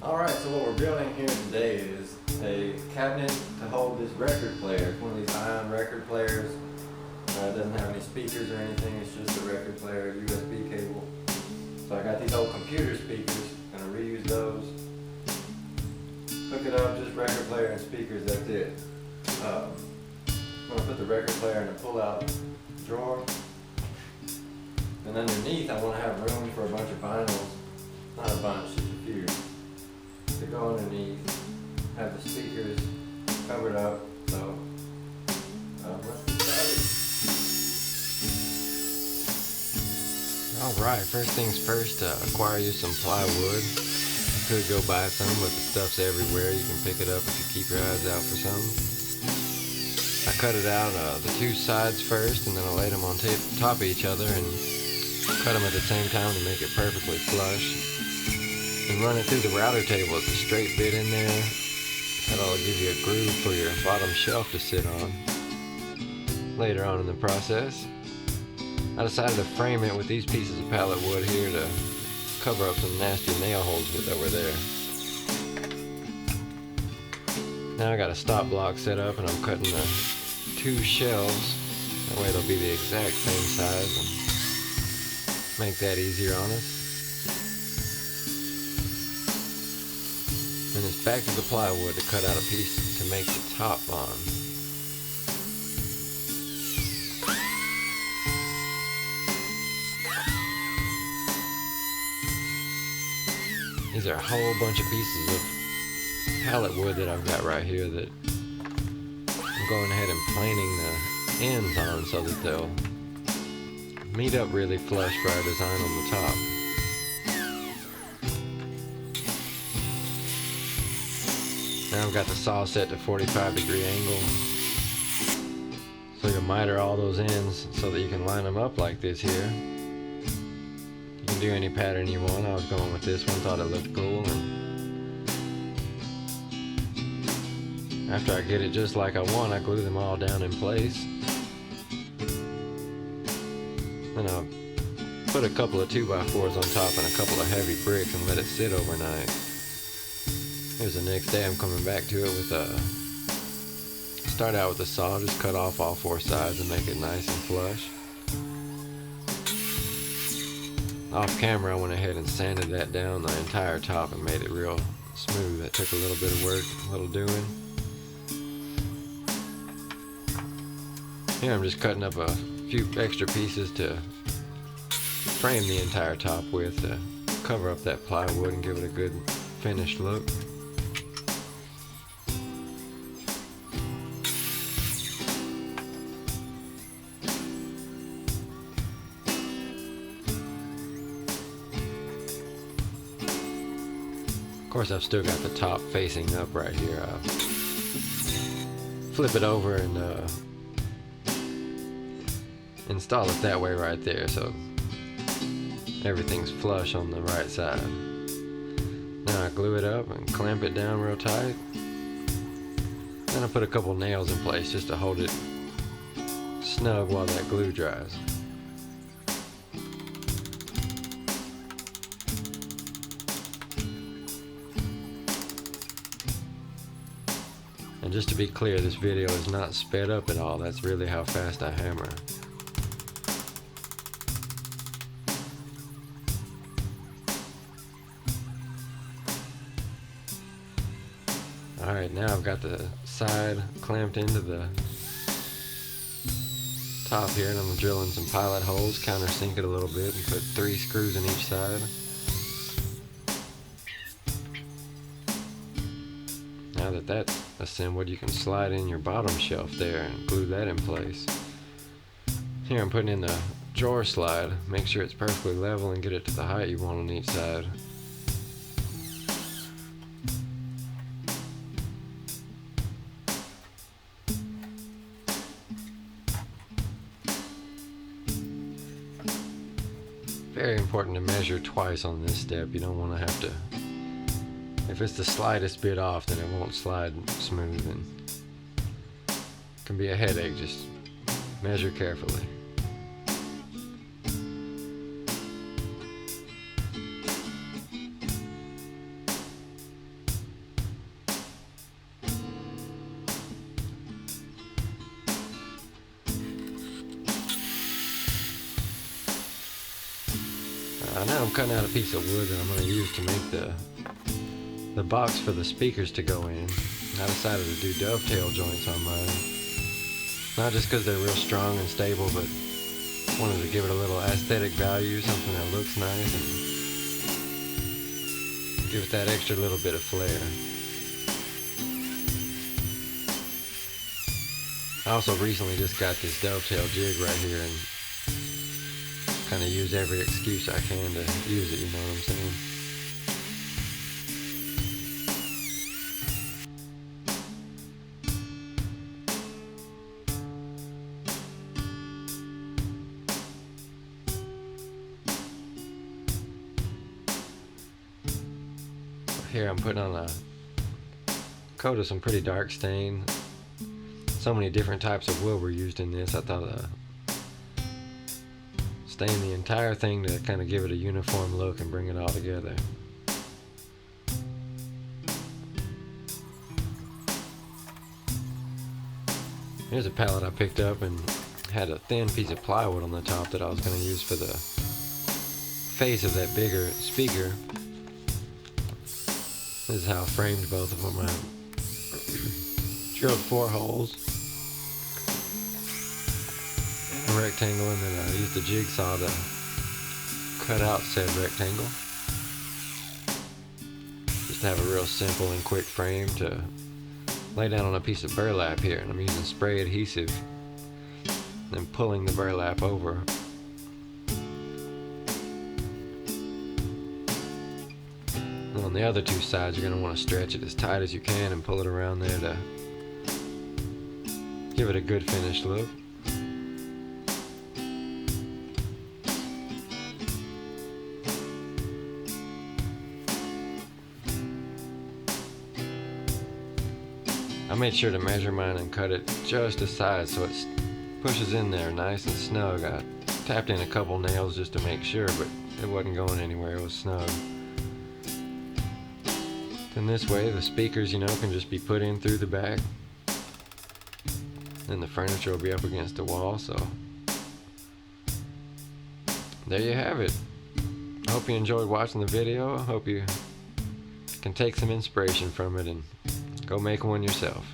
Alright, so what we're building here today is a cabinet to hold this record player. It's one of these ion record players. It doesn't have any speakers or anything, it's just a record player, USB cable. So I got these old computer speakers, gonna reuse those. Hook it up, just record player and speakers, that's it. I'm gonna put the record player in a pull-out drawer. And underneath I want to have room for a bunch of vinyls. Not a bunch, just a few. To go underneath, have the speakers covered up, so let's get started. Alright, first things first, acquire you some plywood. You could go buy some, but the stuff's everywhere. You can pick it up if you keep your eyes out for some. I cut it out, the two sides first, and then I laid them on top of each other and cut them at the same time to make it perfectly flush. And run it through the router table. It's a straight bit in there. That'll give you a groove for your bottom shelf to sit on later on in the process. I decided to frame it with these pieces of pallet wood here to cover up some nasty nail holes that were there. Now I got a stop block set up and I'm cutting the two shelves. That way they'll be the exact same size and make that easier on us. Then it's back to the plywood to cut out a piece to make the top on. These are a whole bunch of pieces of pallet wood that I've got right here that I'm going ahead and planing the ends on so that they'll meet up really flush for our design on the top. Now I've got the saw set to 45-degree angle, so you'll miter all those ends so that you can line them up like this here. You can do any pattern you want. I was going with this one, thought it looked cool, and after I get it just like I want, I glue them all down in place. Then I'll put a couple of 2x4s on top and a couple of heavy bricks and let it sit overnight. Here's the next day. I'm coming back to it with start out with the saw, just cut off all four sides and make it nice and flush. Off camera I went ahead and sanded that down the entire top and made it real smooth. That took a little bit of work, a little doing. Here I'm just cutting up a few extra pieces to frame the entire top with, to cover up that plywood and give it a good finished look. Of course, I've still got the top facing up right here. I'll flip it over and install it that way right there, so everything's flush on the right side. Now I glue it up and clamp it down real tight. Then I put a couple nails in place just to hold it snug while that glue dries. And just to be clear, this video is not sped up at all. That's really how fast I hammer. Alright, now I've got the side clamped into the top here, and I'm drilling some pilot holes, countersink it a little bit, and put 3 screws in each side. Now that that's assembled, you can slide in your bottom shelf there and glue that in place. Here I'm putting in the drawer slide. Make sure it's perfectly level and get it to the height you want on each side. Very important to measure twice on this step. You don't want to have to, if it's the slightest bit off, then it won't slide smooth and it can be a headache. Just measure carefully. Now I'm cutting out a piece of wood that I'm going to use to make the box for the speakers to go in. I decided to do dovetail joints on mine. Not just because they're real strong and stable, but wanted to give it a little aesthetic value, something that looks nice, and give it that extra little bit of flair. I also recently just got this dovetail jig right here and kind of use every excuse I can to use it, you know what I'm saying? Here I'm putting on a coat of some pretty dark stain. So many different types of wood were used in this. I thought stain the entire thing to kind of give it a uniform look and bring it all together. Here's a pallet I picked up and had a thin piece of plywood on the top that I was going to use for the face of that bigger speaker. This is how I framed both of them. I drilled 4 holes, a rectangle, and then I used a jigsaw to cut out said rectangle. Just to have a real simple and quick frame to lay down on a piece of burlap here, and I'm using spray adhesive and pulling the burlap over. On the other 2 sides, you're going to want to stretch it as tight as you can and pull it around there to give it a good finished look. I made sure to measure mine and cut it just a size so it pushes in there nice and snug. I tapped in a couple nails just to make sure, but it wasn't going anywhere. It was snug. And this way the speakers, you know, can just be put in through the back. And the furniture will be up against the wall, so there you have it. I hope you enjoyed watching the video. I hope you can take some inspiration from it and go make one yourself.